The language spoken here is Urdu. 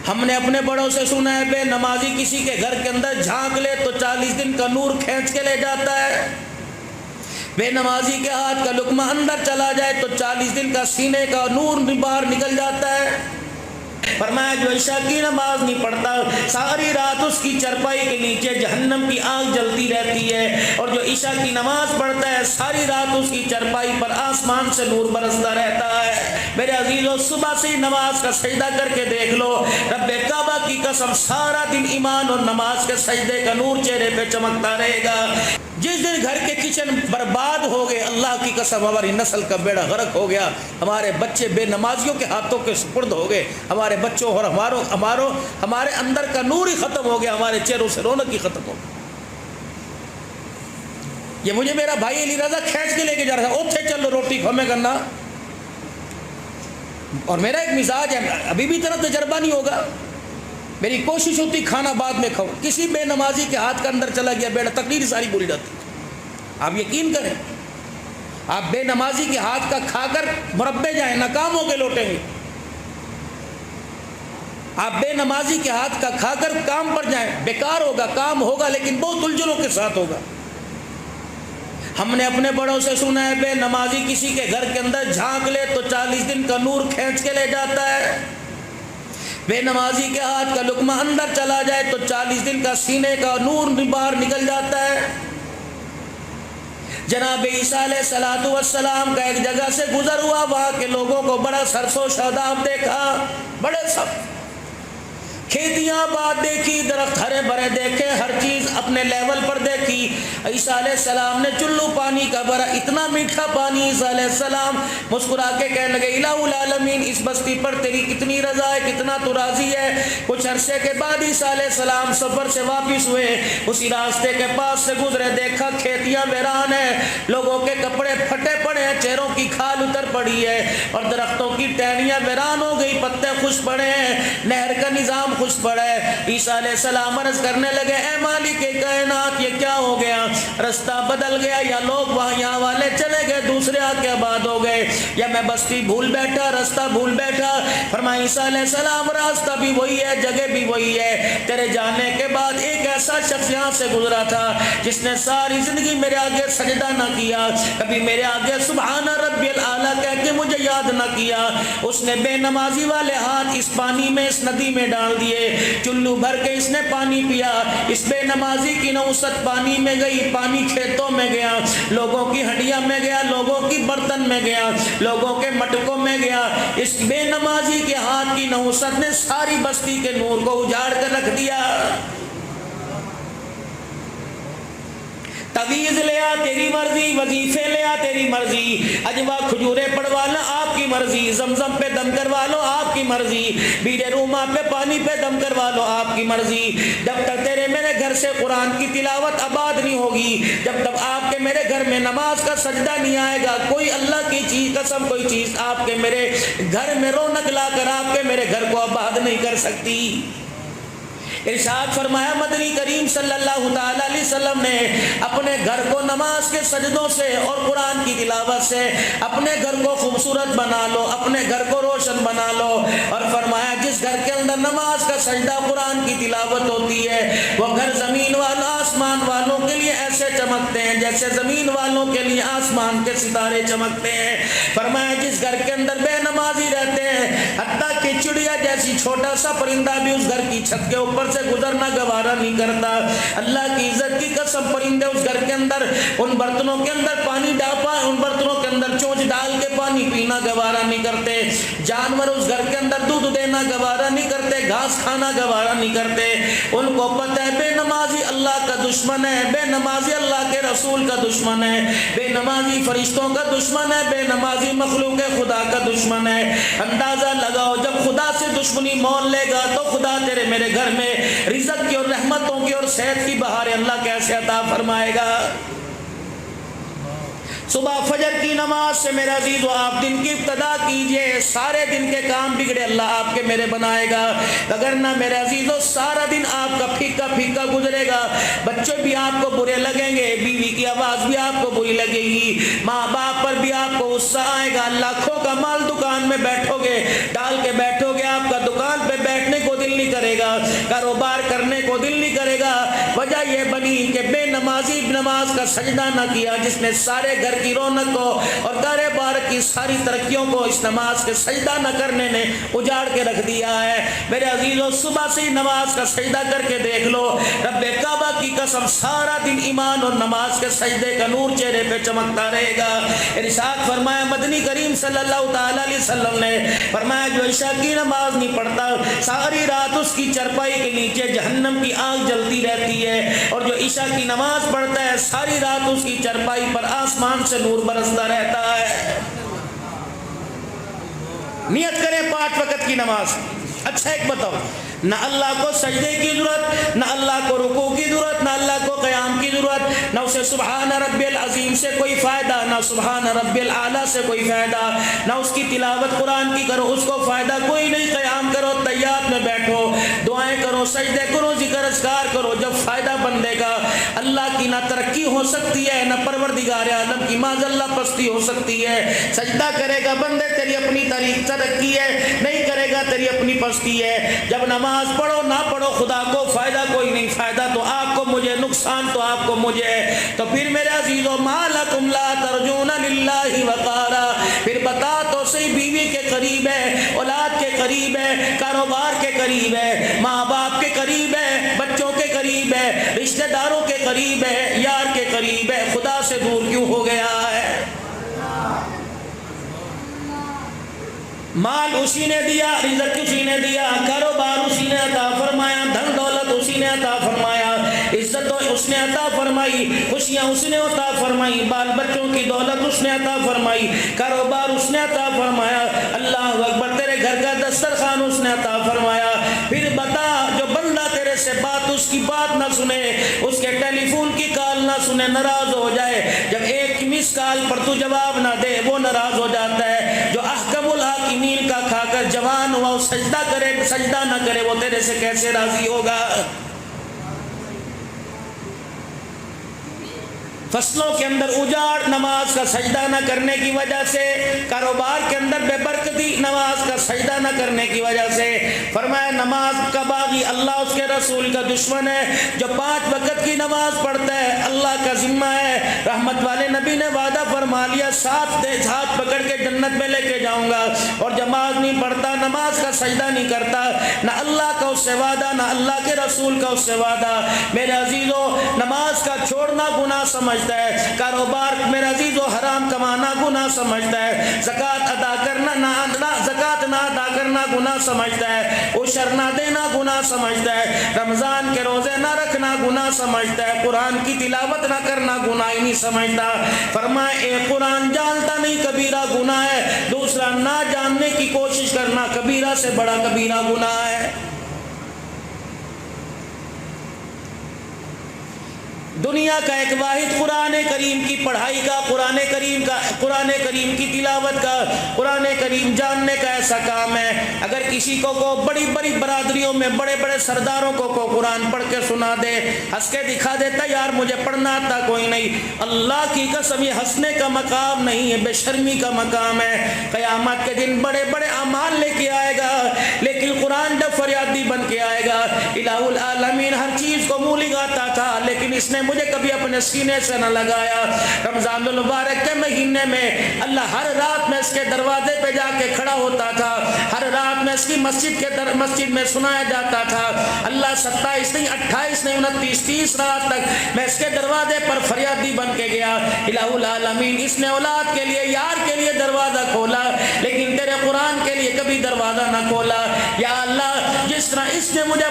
ہم نے اپنے بڑوں سے سنا ہے بے نمازی کسی کے گھر کے اندر جھانک لے تو 40 دن کا نور کھینچ کے لے جاتا ہے، بے نمازی کے ہاتھ کا لقمہ اندر چلا جائے تو 40 دن کا سینے کا نور باہر نکل جاتا ہے۔ فرمایا جو عشاء کی نماز نہیں پڑھتا ساری رات اس کی چرپائی کے نیچے جہنم کی آگ جلتی رہتی ہے، اور جو عشاء کی نماز پڑھتا ہے ساری رات اس کی چرپائی پر آسمان سے نور برستا رہتا ہے۔ میرے عزیزو صبح سے ہی نماز کا سجدہ کر کے دیکھ لو، رب کعبہ کی قسم سارا دن ایمان اور نماز کے سجدے کا نور چہرے پہ چمکتا رہے گا۔ جس دن گھر کے کچن برباد ہو گئے، اللہ کی قسم ہماری نسل کا بیڑا غرق ہو گیا، ہمارے بچے بے نمازیوں کے ہاتھوں کے سپرد ہو گئے، ہمارے بچوں اور ہمارے اندر کا نور ہی ختم ہو گیا، ہمارے چہروں سے رونق ہی ختم ہو گئی۔ یہ مجھے میرا بھائی علی رضا کھینچ کے لے کے جا رہا تھا، اوتھے چلو روٹی کھومے کرنا، اور میرا ایک مزاج ہے، ابھی بھی اتنا تجربہ نہیں ہوگا، میری کوشش ہوتی کھانا بعد میں کھاؤ، کسی بے نمازی کے ہاتھ کا اندر چلا گیا بیڑا تقریر ساری بھول جاتی۔ آپ یقین کریں، آپ بے نمازی کے ہاتھ کا کھا کر مربے جائیں ناکام ہو کے لوٹیں گے، آپ بے نمازی کے ہاتھ کا کھا کر کام پر جائیں بیکار ہوگا، کام ہوگا لیکن بہت الجھنوں کے ساتھ ہوگا۔ ہم نے اپنے بڑوں سے سنا ہے بے نمازی کسی کے گھر کے اندر جھانک لے تو 40 دن کا نور کھینچ کے لے جاتا ہے، بے نمازی کے ہاتھ کا لقمہ اندر چلا جائے تو 40 دن کا سینے کا نور باہر نکل جاتا ہے۔ جناب عیسیٰ علیہ السلام کا ایک جگہ سے گزر ہوا، وہاں کے لوگوں کو بڑا سرس و شاداب دیکھا، بڑے سب کھیتیاں آباد دیکھی، درخت ہرے بھرے دیکھے، ہر چیز اپنے لیول پر دیکھی۔ عیسیٰ علیہ السلام نے چلو پانی کا بھرا، اتنا میٹھا پانی، عیسیٰ علیہ السلام مسکرا کے کہنے لگے الہ العالمین اس بستی پر تیری کتنی رضا ہے، کتنا تو راضی ہے۔ کچھ عرصے کے بعد عیسیٰ علیہ السلام سفر سے واپس ہوئے، اسی راستے کے پاس سے گزرے، دیکھا کھیتیاں ویران ہیں، لوگوں کے کپڑے پھٹے پڑے ہیں، چہروں کی کھال اتر پڑی ہے، اور درختوں کی ٹہنیاں ویران ہو گئی، پتے خشک پڑے ہیں، نہر کا نظام خوش پڑا ہے۔ عیسیٰ علیہ السلام عرض کرنے لگے اے مالک کائنات یہ کیا ہو گیا، رستہ بدل گیا، یا لوگ وہاں یہاں والے چلے گئے دوسرے آ کے آباد ہو گئے، یا میں بستی بھول بیٹھا، رستہ بھول بیٹھا۔ فرمایا عیسیٰ علیہ السلام راستہ بھی وہی ہے، جگہ بھی وہی ہے، تیرے جانے کے بعد ایک ایسا شخص یہاں سے گزرا تھا جس نے ساری زندگی میرے آگے سجدہ نہ کیا، کبھی میرے آگے سبحان ربی الاعلیٰ کہہ کے مجھے یاد نہ کیا، اس نے بے نمازی والے ہاتھ اس پانی میں اس ندی میں ڈال دیے، چلو بھر کے اس نے پانی پیا، اس بے نمازی کی نوست پانی میں گئی، پانی کھیتوں میں گیا، لوگوں کی ہڈیاں میں گیا، لوگوں کی برتن میں گیا، لوگوں کے مٹکوں میں گیا، اس بے نمازی کے ہاتھ کی نوست نے ساری بستی کے نور کو اجاڑ کر رکھ دیا۔ تعویذ لیا تیری مرضی، وظیفے لیا تیری مرضی، اجوا کھجورے پڑوانا آپ کی مرضی، زمزم پہ دم کروا لو آپ کی مرضی، بیڑے روما پہ پانی پہ دم کروا لو آپ کی مرضی، جب تک تیرے میرے گھر سے قرآن کی تلاوت آباد نہیں ہوگی، جب تک آپ کے میرے گھر میں نماز کا سجدہ نہیں آئے گا، کوئی اللہ کی چیز قسم کوئی چیز آپ کے میرے گھر میں رونق لا کر آپ کے میرے گھر کو آباد نہیں کر سکتی۔ ارشاد فرمایا مدنی کریم صلی اللہ تعالی علیہ وسلم نے اپنے گھر کو نماز کے سجدوں سے اور قرآن کی تلاوت سے اپنے گھر کو خوبصورت بنا لو، اپنے گھر کو روشن بنا لو، اور فرمایا جس گھر کے اندر نماز کا سجدہ قرآن کی تلاوت ہوتی ہے وہ گھر زمین والوں آسمان والوں کے لیے ایسے چمکتے ہیں جیسے زمین والوں کے لیے آسمان کے ستارے چمکتے ہیں۔ فرمایا جس گھر کے اندر بے نمازی رہتے ہیں حتیٰ کہ چڑیا جیسی چھوٹا سا پرندہ بھی اس گھر کی چھت کے اوپر سے گزرنا گوارا نہیں کرتا، اللہ کی عزت کی قسم پرندے اس گھر کے اندر ان برتنوں کے اندر پانی ڈاپا، ان برتنوں کے اندر چونچ ڈال کے پانی پینا گوارا نہیں کرتے، جانور اس گھر کے اندر دودھ دینا گوارا نہیں کرتے، گھاس کھانا گوارا نہیں کرتے، ان کو پتہ ہے بے نمازی اللہ کا دشمن ہے، بے نمازی اللہ کے رسول کا دشمن ہے، بے نمازی فرشتوں کا دشمن ہے، بے نمازی مخلوق خدا کا دشمن ہے۔ اندازہ لگاؤ جب خدا سے دشمنی مول لے گا تو خدا تیرے میرے گھر میں رزق کی اور رحمتوں کی اور صحت کی بہاریں اللہ کیسے عطا فرمائے گا۔ صبح فجر کی نماز سے میرے عزیز و آپ دن کی ابتدا کیجئے، سارے دن کے کام بگڑے اللہ آپ کے میرے بنائے گا، اگر نہ میرے عزیز و سارا دن آپ کا پھیکا پھیکا گزرے گا، بچے بھی آپ کو برے لگیں گے، بیوی کی آواز بھی آپ کو بری لگے گی، ماں باپ پر بھی آپ کو غصہ آئے گا، لاکھوں کا مال دکان میں بیٹھو گے ڈال کے بیٹھو گے، آپ کا دکان پہ بیٹھنے کو دل نہیں کرے گا, کاروبار کرنے کو دل نہیں کرے گا. وجہ یہ بنی کہ بے نمازی نماز کا سجدہ نہ کیا, جس نے سارے گھر کی رونق کو اور کاروبار کی ساری ترقیوں کو اس نماز کے سجدہ نہ کرنے نے اجاڑ کے رکھ دیا ہے. میرے عزیزو, صبح سے ہی نماز کا سجدہ کر کے دیکھ لو, رب کعبہ کی قسم سارا دن ایمان اور نماز کے سجدے کا نور چہرے پہ چمکتا رہے گا. ارشاد فرمایا مدنی کریم صلی اللہ تعالی علیہ وسلم نے فرمایا جو عشاء کی نماز نہیں پڑھتا ساری رات اس کی چرپائی کے نیچے جہنم کی آگ جلتی رہتی ہے, اور جو عشاء کی نماز پڑھتا ہے ساری رات اس کی چرپائی پر آسمان سے نور برستا رہتا ہے. نیت کریں 5 وقت کی نماز. اچھا ایک بتاؤ, نہ اللہ کو سجدے کی ضرورت, نہ اللہ کو رکوع کی ضرورت, نہ اللہ کو قیام کی ضرورت, نہ اسے سبحان ربی العظیم سے کوئی فائدہ, نہ سبحان ربی الاعلیٰ سے کوئی فائدہ, نہ اس کی تلاوت قرآن کی کرو اس کو فائدہ کوئی نہیں. قیام کرو, تحیات میں بیٹھو, دعائیں کرو, سجدے کرو, ذکر اذکار کرو, جب فائدہ بندے کا اللہ کی نہ ترقی ہو سکتی ہے نہ پروردگار عالم کی معاذ اللہ پستی ہو سکتی ہے. سجدہ کرے گا بندے تیری اپنی ترقی ہے, نہیں کرے گا تیری اپنی پستی ہے. جب نماز پڑھو نہ پڑھو خدا کو فائدہ کوئی نہیں, فائدہ تو آپ کو مجھے, نقصان تو آپ کو مجھے. تو پھر میرے عزیزو ما لکم لا ترجون للہ وقارا, پھر بتا تو صحیح, بیوی کے قریب ہے, اولاد کے قریب ہے, کاروبار کے قریب ہے, ماں باپ کے قریب ہے, بچوں کے قریب ہے, رشتہ داروں کے قریب ہے, یار کے قریب ہے, خدا سے دور کیوں ہو گیا ہے؟ مال اسی نے دیا, رزق اسی نے دیا, کاروبار اسی نے عطا فرمایا, دھن دولت اسی نے عطا فرمایا, عزت اس نے عطا فرمائی, خوشیاں اس نے عطا فرمائی, بال بچوں کی دولت اس نے عطا فرمائی, کاروبار اس نے عطا فرمایا, اللہ اکبر, تیرے گھر کا دسترخوان اس نے عطا فرمایا. پھر بتا جو بندہ تیرے سے بات, اس کی بات نہ سنے, اس کے ٹیلی فون کی کال نہ سنے, ناراض ہو جائے, جب ایک مس کال پر تو جواب نہ دے وہ ناراض ہو جاتا ہے. جو احکم الحاکمین کا کھا کر جوان ہوا, وہ سجدہ کرے سجدہ نہ کرے, وہ تیرے سے کیسے راضی ہوگا؟ فصلوں کے اندر اجاڑ نماز کا سجدہ نہ کرنے کی وجہ سے, کاروبار کے اندر بے برکتی نماز کا سجدہ نہ کرنے کی وجہ سے. فرمایا نماز کا باغی اللہ اس کے رسول کا دشمن ہے. جو 5 وقت کی نماز پڑھتا ہے اللہ کا ذمہ ہے, رحمت والے نبی نے وعدہ فرما لیا 7 ہاتھ پکڑ کے جنت میں لے کے جاؤں گا. اور نماز نہیں پڑھتا, نماز کا سجدہ نہیں کرتا, نہ اللہ کا اس سے وعدہ نہ اللہ کے رسول کا اس سے وعدہ. میرے عزیزو نماز کا چھوڑنا گناہ سمجھتا ہے, کاروبار میرے عزیزو حرام کمانا گناہ سمجھتا ہے, زکات ادا کرنا زکات نہ ادا کرنا گناہ سمجھتا ہے, عشر نہ دینا گناہ سمجھتا ہے, رمضان کے روزے نہ رکھنا گناہ سمجھتا ہے, قرآن کی تلاوت نہ کرنا گناہ ہی نہیں سمجھتا. فرمایا ایک قرآن جانتا نہیں کبیرہ گناہ ہے, دوسرا نہ جاننے کی کوشش کرنا کبیرہ سے بڑا کبیرہ گناہ ہے. دنیا کا ایک واحد قرآن کریم کی پڑھائی کا, قرآن کریم کی تلاوت کا, قرآن کریم جاننے کا ایسا کام ہے. اگر کسی کو بڑی بڑی برادریوں میں بڑے بڑے سرداروں کو قرآن پڑھ کے سنا دے, ہنس کے دکھا دیتا یار مجھے پڑھنا آتا کوئی نہیں, اللہ کی قسم یہ ہنسنے کا مقام نہیں ہے, بے شرمی کا مقام ہے. قیامت کے دن بڑے بڑے اعمال لے کے آئے گا, لیکن قرآن جب فریادی بن کے آئے گا. الہ العالمین ہر چیز کو منہ لگاتا تھا, لیکن اس نے مجھے کبھی اپنے سینے سے نہ لگایا. رمضان المبارک کے مہینے میں اللہ ہر رات میں اس کے دروازے پہ جا کے کھڑا ہوتا تھا, ہر رات میں اس کی مسجد میں سنایا جاتا تھا. اللہ 27 نہیں 28 نہیں 29 30 رات تک میں اس کے دروازے پر فریادی بن کے گیا. الہ العالمین اس نے اولاد کے لیے, یار کے لیے دروازہ کھولا, لیکن تیرے قرآن کے لیے کبھی دروازہ نہ کھولا. یا اللہ جس طرح اس نے مجھے